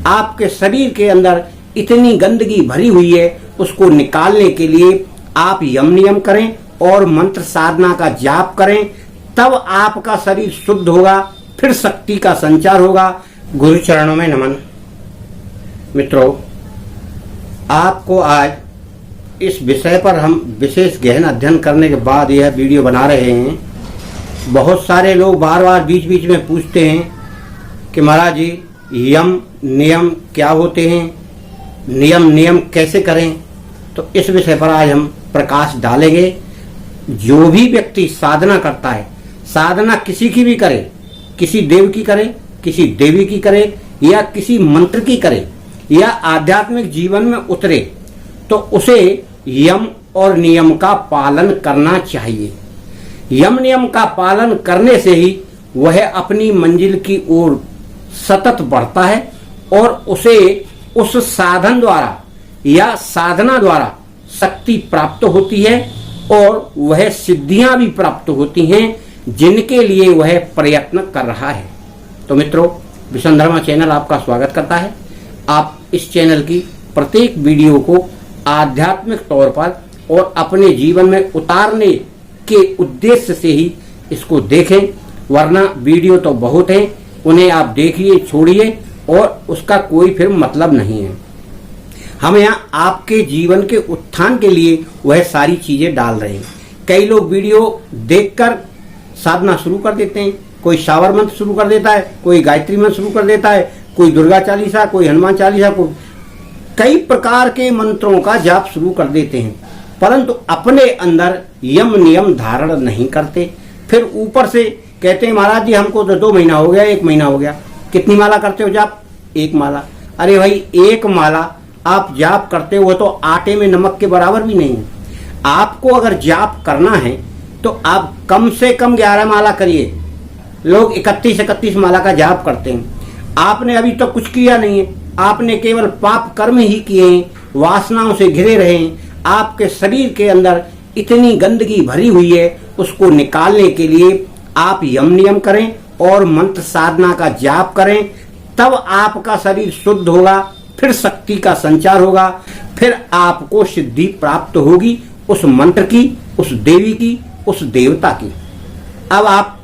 आपके शरीर के अंदर इतनी गंदगी भरी हुई है, उसको निकालने के लिए आप यम नियम करें और मंत्र साधना का जाप करें, तब आपका शरीर शुद्ध होगा, फिर शक्ति का संचार होगा। गुरु चरणों में नमन। मित्रों, आपको आज इस विषय पर हम विशेष गहन अध्ययन करने के बाद यह वीडियो बना रहे हैं। बहुत सारे लोग बार बार बीच बीच में पूछते हैं कि महाराज जी, यम नियम क्या होते हैं, नियम कैसे करें। तो इस विषय पर आज हम प्रकाश डालेंगे। जो भी व्यक्ति साधना करता है, साधना किसी की भी करे, किसी देव की करे, किसी देवी की करे, या किसी मंत्र की करे, या आध्यात्मिक जीवन में उतरे, तो उसे यम और नियम का पालन करना चाहिए। यम नियम का पालन करने से ही वह अपनी मंजिल की ओर सतत बढ़ता है और उसे उस साधन द्वारा या साधना द्वारा शक्ति प्राप्त होती है और वह सिद्धियां भी प्राप्त होती हैं जिनके लिए वह प्रयत्न कर रहा है। तो मित्रों, विश्वधर्मा चैनल आपका स्वागत करता है। आप इस चैनल की प्रत्येक वीडियो को आध्यात्मिक तौर पर और अपने जीवन में उतारने के उद्देश्य से ही इसको देखें, वरना वीडियो तो बहुत है, उन्हें आप देखिए छोड़िए और उसका कोई फिर मतलब नहीं है। हम यहाँ आपके जीवन के उत्थान के लिए वह सारी चीजें डाल रहे हैं। कई लोग वीडियो देखकर साधना शुरू कर देते हैं, कोई शावर मंत्र शुरू कर देता है, कोई गायत्री मंत्र शुरू कर देता है, कोई दुर्गा चालीसा, कोई हनुमान चालीसा, कोई कई प्रकार के मंत्रों का जाप शुरू कर देते हैं, परंतु अपने अंदर यम नियम धारण नहीं करते। फिर ऊपर से कहते हैं महाराज जी, हमको तो 2 महीना हो गया, 1 महीना हो गया। कितनी माला करते हो जाप? 1 माला। अरे भाई, 1 माला आप जाप करते हो तो आटे में नमक के बराबर भी नहीं है। आपको अगर जाप करना है तो आप कम से कम 11 माला करिए। लोग 31 माला का जाप करते हैं। आपने अभी तो कुछ किया नहीं है, आपने केवल पाप कर्म ही किए हैं, वासनाओं से घिरे रहे हैं। आपके शरीर के अंदर इतनी गंदगी भरी हुई है, उसको निकालने के लिए आप यम नियम करें और मंत्र साधना का जाप करें, तब आपका शरीर शुद्ध होगा, फिर शक्ति का संचार होगा, फिर आपको सिद्धि प्राप्त होगी उस मंत्र की, उस देवी की, उस देवता की। अब आप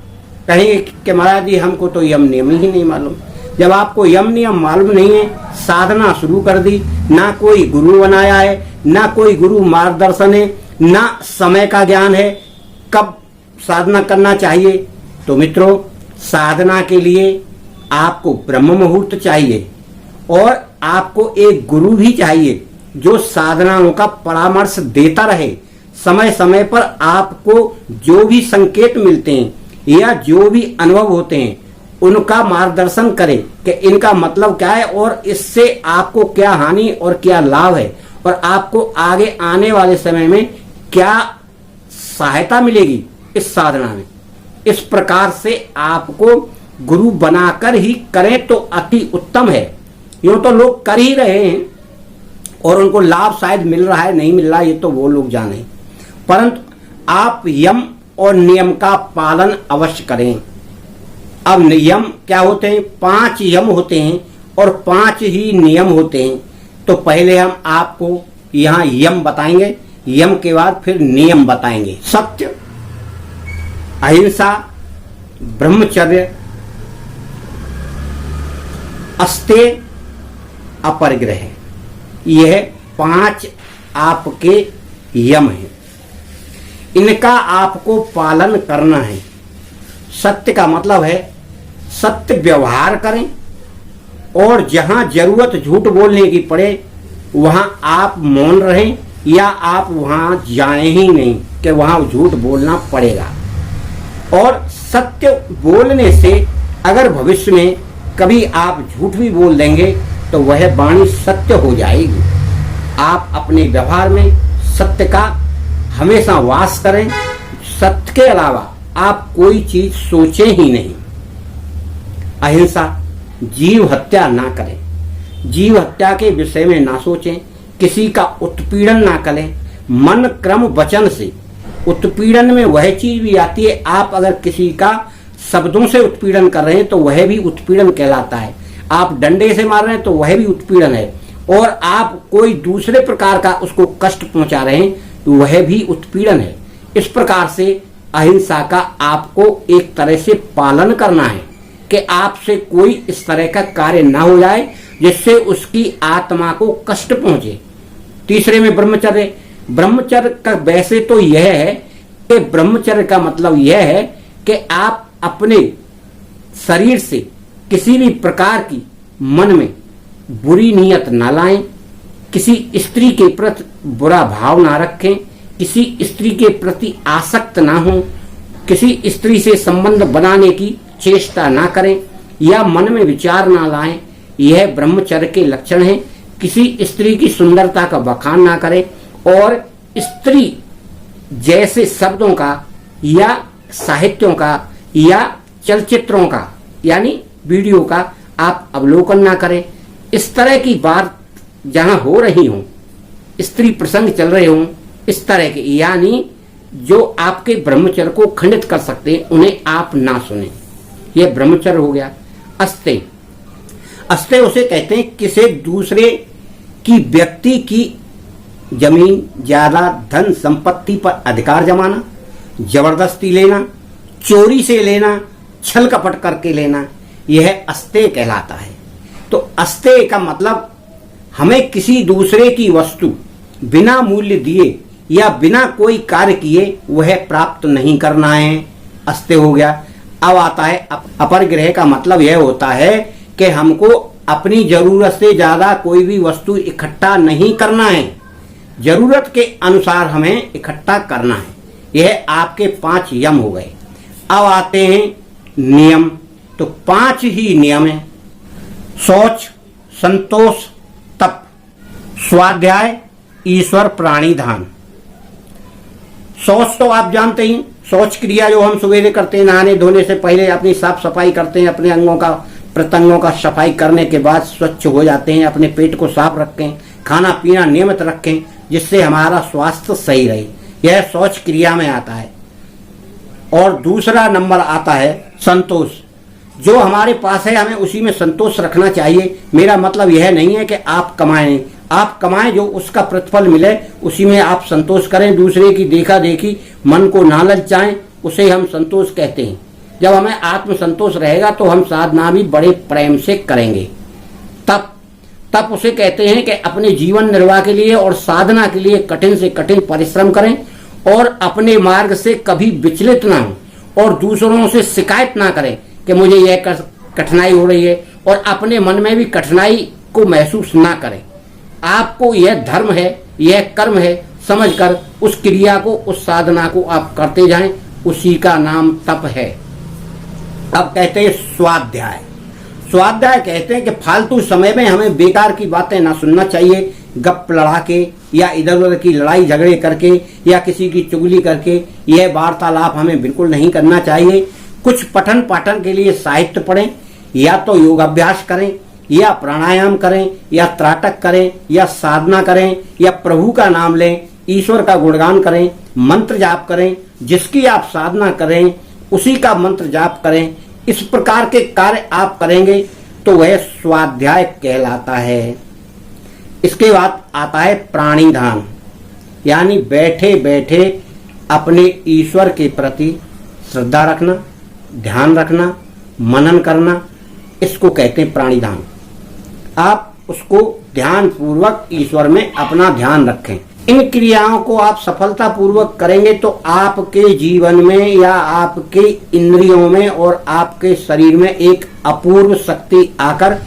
कहेंगे कि महाराज जी, हमको तो यम नियम ही नहीं मालूम। जब आपको यम नियम मालूम नहीं है, साधना शुरू कर दी, ना कोई गुरु बनाया है, ना कोई गुरु मार्गदर्शन है, ना समय का ज्ञान है कब साधना करना चाहिए, तो मित्रों, साधना के लिए आपको ब्रह्म मुहूर्त चाहिए और आपको एक गुरु भी चाहिए जो साधनाओं का परामर्श देता रहे। समय समय पर आपको जो भी संकेत मिलते हैं या जो भी अनुभव होते हैं उनका मार्गदर्शन करें कि इनका मतलब क्या है और इससे आपको क्या हानि और क्या लाभ है और आपको आगे आने वाले समय में क्या सहायता मिलेगी इस साधना में। इस प्रकार से आपको गुरु बनाकर ही करें तो अति उत्तम है। यूं तो लोग कर ही रहे हैं और उनको लाभ शायद मिल रहा है, नहीं मिल रहा, ये तो वो लोग जाने, परंतु आप यम और नियम का पालन अवश्य करें। अब नियम क्या होते हैं? 5 यम होते हैं और 5 ही नियम होते हैं। तो पहले हम आपको यहाँ यम बताएंगे, यम के बाद फिर नियम बताएंगे। सत्य, अहिंसा, ब्रह्मचर्य, अस्तेय, अपरिग्रह, यह 5 आपके यम हैं। इनका आपको पालन करना है। सत्य का मतलब है सत्य व्यवहार करें और जहां जरूरत झूठ बोलने की पड़े वहां आप मौन रहें या आप वहां जाएं ही नहीं कि वहां झूठ बोलना पड़ेगा। और सत्य बोलने से अगर भविष्य में कभी आप झूठ भी बोल देंगे तो वह वाणी सत्य हो जाएगी। आप अपने व्यवहार में सत्य का हमेशा वास करें। सत्य के अलावा आप कोई चीज सोचें ही नहीं। अहिंसा, जीव हत्या ना करें, जीव हत्या के विषय में ना सोचें, किसी का उत्पीड़न ना करें। मन क्रम वचन से उत्पीड़न में वह चीज भी आती है, आप अगर किसी का शब्दों से उत्पीड़न कर रहे हैं तो वह भी उत्पीड़न कहलाता है। आप डंडे से मार रहे हैं तो वह भी उत्पीड़न है, और आप कोई दूसरे प्रकार का उसको कष्ट पहुंचा रहे हैं तो वह भी उत्पीड़न है। इस प्रकार से अहिंसा का आपको एक तरह से पालन करना है कि आपसे कोई इस तरह का कार्य ना हो जाए जिससे उसकी आत्मा को कष्ट पहुंचे। तीसरे में ब्रह्मचर्य। ब्रह्मचर्य का वैसे तो यह है कि ब्रह्मचर्य का मतलब यह है कि आप अपने शरीर से किसी भी प्रकार की मन में बुरी नीयत ना लाएं, किसी स्त्री के प्रति बुरा भाव ना रखें, किसी स्त्री के प्रति आसक्त ना हो, किसी स्त्री से संबंध बनाने की चेष्टा ना करें या मन में विचार ना लाएं। यह ब्रह्मचर्य के लक्षण हैं। किसी स्त्री की सुंदरता का बखान ना करें और स्त्री जैसे शब्दों का या साहित्यों का या चलचित्रों का यानी वीडियो का आप अवलोकन ना करें। इस तरह की बात जहां हो रही हो, स्त्री प्रसंग चल रहे हों, इस तरह के यानी जो आपके ब्रह्मचर्य को खंडित कर सकते हैं उन्हें आप ना सुने। यह ब्रह्मचर्य हो गया। अस्ते। अस्ते उसे कहते हैं किसी दूसरे की व्यक्ति की जमीन, जायदाद, धन संपत्ति पर अधिकार जमाना, जबरदस्ती लेना, चोरी से लेना, छल कपट करके लेना, यह अस्तेय कहलाता है। तो अस्तेय का मतलब हमें किसी दूसरे की वस्तु बिना मूल्य दिए या बिना कोई कार्य किए वह प्राप्त नहीं करना है, अस्तेय हो गया। अब आता है अपरिग्रह का मतलब यह होता है कि हमको अपनी जरूरत से ज्यादा कोई भी वस्तु इकट्ठा नहीं करना है, जरूरत के अनुसार हमें इकट्ठा करना है। यह आपके 5 यम हो गए। अब आते हैं नियम। तो 5 ही नियम है। शौच, संतोष, तप, स्वाध्याय, ईश्वर, प्राणी ध्यान। शौच तो आप जानते ही, शौच क्रिया जो हम सवेरे करते हैं, नहाने धोने से पहले अपनी साफ सफाई करते हैं, अपने अंगों का प्रत्यंगों का सफाई करने के बाद स्वच्छ हो जाते हैं, अपने पेट को साफ रखें, खाना पीना नियमित रखें जिससे हमारा स्वास्थ्य सही रहे। यह शौच क्रिया में आता है। और दूसरा नंबर आता है संतोष। जो हमारे पास है हमें उसी में संतोष रखना चाहिए। मेरा मतलब यह नहीं है कि आप कमाएं, आप कमाएं जो उसका प्रतिफल मिले उसी में आप संतोष करें। दूसरे की देखा देखी मन को ना ललचाएं, उसे हम संतोष कहते हैं। जब हमें आत्म संतोष रहेगा तो हम साधना भी बड़े प्रेम से करेंगे। तप उसे कहते हैं कि अपने जीवन निर्वाह के लिए और साधना के लिए कठिन से कठिन परिश्रम करें और अपने मार्ग से कभी विचलित ना हो और दूसरों से शिकायत ना करें कि मुझे यह कठिनाई हो रही है, और अपने मन में भी कठिनाई को महसूस ना करें। आपको यह धर्म है, यह कर्म है समझकर उस क्रिया को, उस साधना को आप करते जाएं, उसी का नाम तप है। अब कहते हैं स्वाध्याय। स्वाध्याय कहते हैं कि फालतू समय में हमें बेकार की बातें ना सुनना चाहिए। गप लड़ा के या इधर उधर की लड़ाई झगड़े करके या किसी की चुगली करके यह वार्तालाप हमें बिल्कुल नहीं करना चाहिए। कुछ पठन पाठन के लिए साहित्य पढ़ें, या तो योगाभ्यास करें या प्राणायाम करें या त्राटक करें या साधना करें या प्रभु का नाम लें, ईश्वर का गुणगान करें, मंत्र जाप करें, जिसकी आप साधना करें उसी का मंत्र जाप करें। इस प्रकार के कार्य आप करेंगे तो वह स्वाध्याय कहलाता है। इसके बाद आता है प्राणी ध्यान, यानी बैठे बैठे अपने ईश्वर के प्रति श्रद्धा रखना, ध्यान रखना, मनन करना, इसको कहते हैं प्राणी ध्यान। आप उसको ध्यान पूर्वक ईश्वर में अपना ध्यान रखें। इन क्रियाओं को आप सफलता पूर्वक करेंगे तो आपके जीवन में या आपके इंद्रियों में और आपके शरीर में एक अपूर्व शक्ति आकर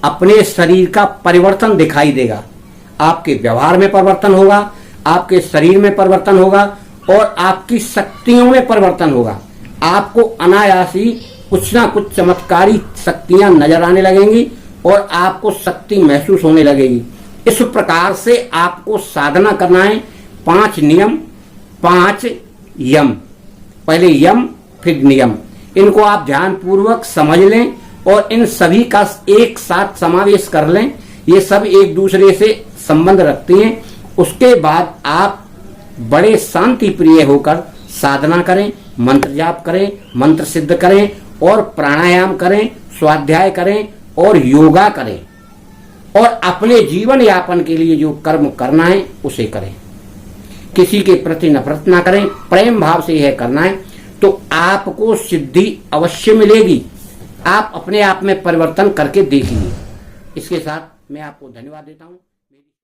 अपने शरीर का परिवर्तन दिखाई देगा। आपके व्यवहार में परिवर्तन होगा, आपके शरीर में परिवर्तन होगा और आपकी शक्तियों में परिवर्तन होगा। आपको अनायास ही कुछ ना कुछ चमत्कारी शक्तियां नजर आने लगेंगी और आपको शक्ति महसूस होने लगेगी। इस प्रकार से आपको साधना करना है। 5 नियम, 5 यम। पहले यम फिर नियम, इनको आप ध्यान पूर्वक समझ लें और इन सभी का एक साथ समावेश कर लें। ये सब एक दूसरे से संबंध रखती हैं। उसके बाद आप बड़े शांति प्रिय होकर साधना करें, मंत्र जाप करें, मंत्र सिद्ध करें और प्राणायाम करें, स्वाध्याय करें, और योगा करें और अपने जीवन यापन के लिए जो कर्म करना है उसे करें। किसी के प्रति नफरत ना करें, प्रेम भाव से यह करना है तो आपको सिद्धि अवश्य मिलेगी। आप अपने आप में परिवर्तन करके देखिए। इसके साथ मैं आपको धन्यवाद देता हूं।